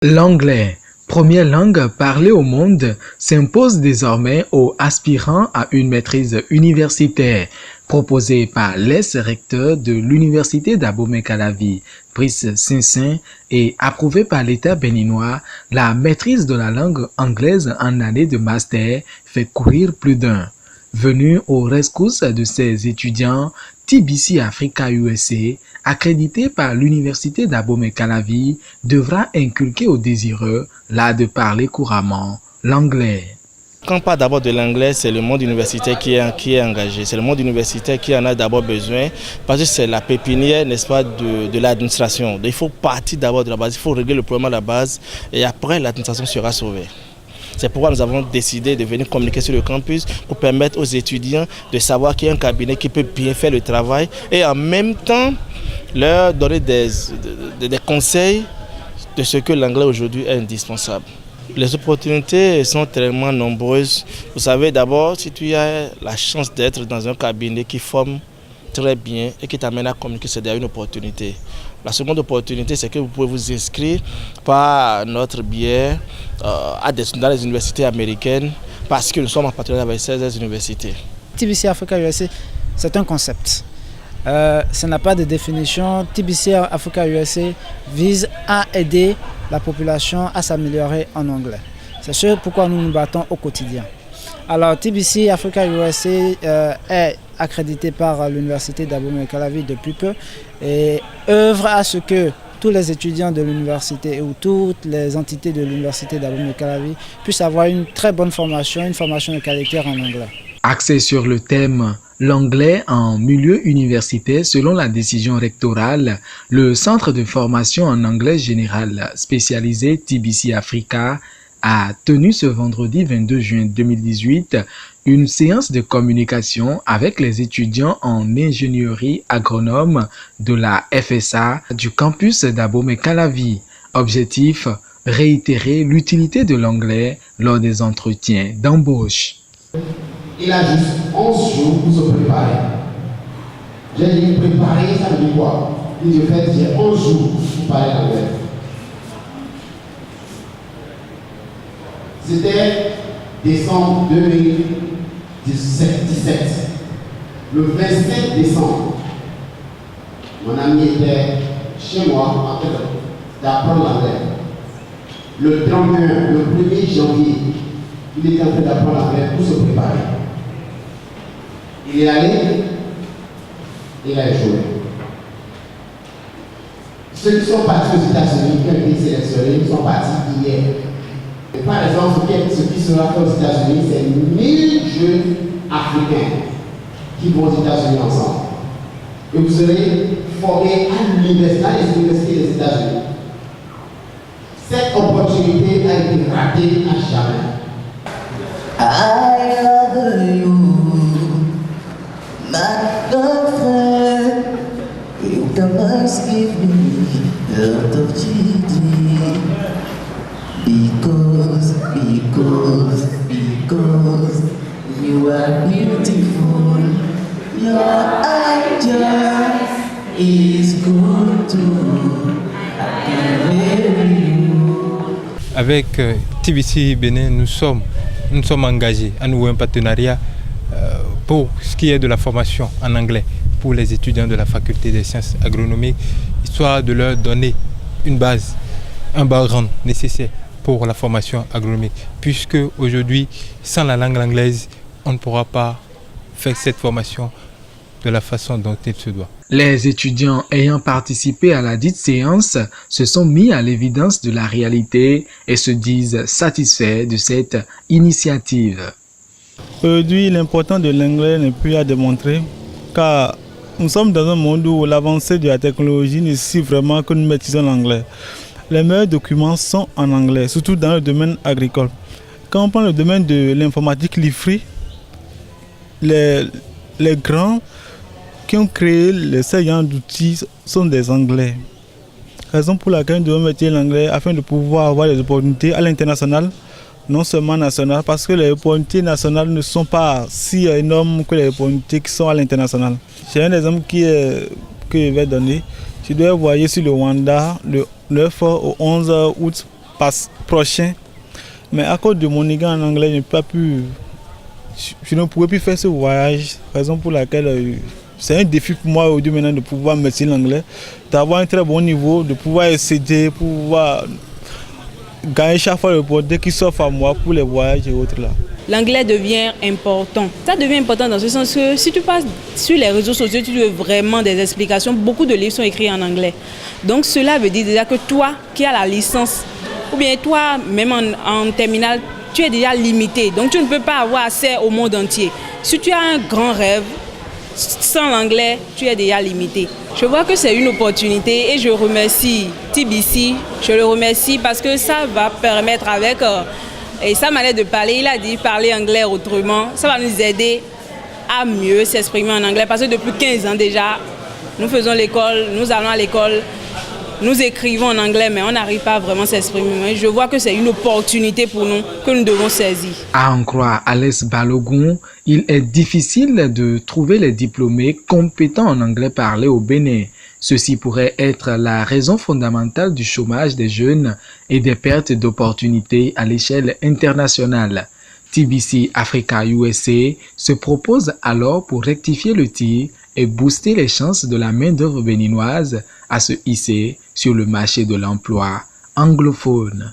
L'anglais, première langue parlée au monde, s'impose désormais aux aspirants à une maîtrise universitaire. Proposée par l'ex-recteur de l'université d'Abomey-Calavi, Brice Simpson, et approuvée par l'État béninois, la maîtrise de la langue anglaise en année de master fait courir plus d'un. Venu aux rescousses de ses étudiants, TBC Africa USA, accrédité par l'université d'Abomey-Calavi, devra inculquer aux désireux l'art de parler couramment l'anglais. Quand on parle d'abord de l'anglais, c'est le monde universitaire qui est engagé. C'est le monde universitaire qui en a d'abord besoin parce que c'est la pépinière, n'est-ce pas, de l'administration. Il faut partir d'abord de la base, il faut régler le problème à la base et après l'administration sera sauvée. C'est pourquoi nous avons décidé de venir communiquer sur le campus pour permettre aux étudiants de savoir qu'il y a un cabinet qui peut bien faire le travail et en même temps leur donner des conseils de ce que l'anglais aujourd'hui est indispensable. Les opportunités sont tellement nombreuses. Vous savez, d'abord, si tu as la chance d'être dans un cabinet qui forme très bien et qui t'amène à communiquer, c'est déjà une opportunité. La seconde opportunité, c'est que vous pouvez vous inscrire par notre biais dans les universités américaines parce que nous sommes en partenariat avec 16 universités. TBC Africa USA, c'est un concept. Ça n'a pas de définition. TBC Africa USA vise à aider la population à s'améliorer en anglais. C'est ce pourquoi nous nous battons au quotidien. Alors TBC Africa USA est accrédité par l'université d'Abomey-Calavi depuis peu et œuvre à ce que tous les étudiants de l'université ou toutes les entités de l'université d'Abomey-Calavi puissent avoir une très bonne formation, une formation de qualité en anglais. Axé sur le thème l'anglais en milieu universitaire selon la décision rectorale, le Centre de formation en anglais général spécialisé TBC Africa a tenu ce vendredi 22 juin 2018 une séance de communication avec les étudiants en ingénierie agronome de la FSA du campus d'Abomey-Calavi. Objectif, réitérer l'utilité de l'anglais lors des entretiens d'embauche. Il a juste 11 jours pour se préparer. J'ai dit préparer, ça veut dire quoi? Il dit fait, j'ai 11 jours pour parler anglais. C'était décembre 2017. Le 27 décembre, mon ami était chez moi en train d'apprendre l'anglais. Le 31, le 1er janvier, il était en train d'apprendre l'anglais pour se préparer. Il est allé, il a échoué. Ceux qui sont partis aux États-Unis, qui ont été sélectionnés, ils sont partis hier. Et par exemple, ce qui sera fait aux États-Unis, c'est 1000 jeunes africains qui vont aux États-Unis ensemble. Et vous serez formés à l'université, à les universités des États-Unis. Cette opportunité a été ratée à jamais. I love you, my girlfriend. You must give me a lot of children. Because you are beautiful. Your angel is good too. I can marry you. Avec TBC Bénin, nous sommes engagés à nouer un partenariat pour ce qui est de la formation en anglais pour les étudiants de la faculté des sciences agronomiques, histoire de leur donner une base, un background nécessaire pour la formation agronomique, puisque aujourd'hui, sans la langue anglaise, on ne pourra pas faire cette formation de la façon dont il se doit. Les étudiants ayant participé à la dite séance se sont mis à l'évidence de la réalité et se disent satisfaits de cette initiative. Aujourd'hui, l'important de l'anglais n'est plus à démontrer, car nous sommes dans un monde où l'avancée de la technologie nécessite vraiment que nous maîtrisions l'anglais. Les meilleurs documents sont en anglais, surtout dans le domaine agricole. Quand on prend le domaine de l'informatique, l'IFRI, les grands qui ont créé les saillants d'outils sont des Anglais. Raison pour laquelle nous devons maîtriser l'anglais afin de pouvoir avoir des opportunités à l'international, non seulement national, parce que les opportunités nationales ne sont pas si énormes que les opportunités qui sont à l'international. J'ai un exemple que je vais donner. Je dois voyager sur le Rwanda le 9 au 11 août prochain. Mais à cause de mon niveau en anglais, je ne pouvais plus faire ce voyage, raison pour laquelle c'est un défi pour moi aujourd'hui maintenant de pouvoir maîtriser l'anglais, d'avoir un très bon niveau, de pouvoir essayer, pouvoir gagner chaque fois le portée qui s'offre à moi pour les voyages et autres là. L'anglais devient important. Ça devient important dans ce sens que si tu passes sur les réseaux sociaux, tu veux vraiment des explications. Beaucoup de livres sont écrits en anglais. Donc cela veut dire déjà que toi qui as la licence, ou bien toi même en terminale, tu es déjà limité. Donc tu ne peux pas avoir accès au monde entier. Si tu as un grand rêve, sans l'anglais, tu es déjà limité. Je vois que c'est une opportunité et je remercie TBC. Je le remercie parce que ça va permettre avec... et sa manière de parler, il a dit parler anglais autrement. Ça va nous aider à mieux s'exprimer en anglais parce que depuis 15 ans déjà, nous faisons l'école, nous allons à l'école, nous écrivons en anglais, mais on n'arrive pas à vraiment s'exprimer. Je vois que c'est une opportunité pour nous que nous devons saisir. À en croire Alès Balogun, il est difficile de trouver les diplômés compétents en anglais parlé au Bénin. Ceci pourrait être la raison fondamentale du chômage des jeunes et des pertes d'opportunités à l'échelle internationale. TBC Africa USA se propose alors pour rectifier le tir et booster les chances de la main-d'œuvre béninoise à se hisser sur le marché de l'emploi anglophone.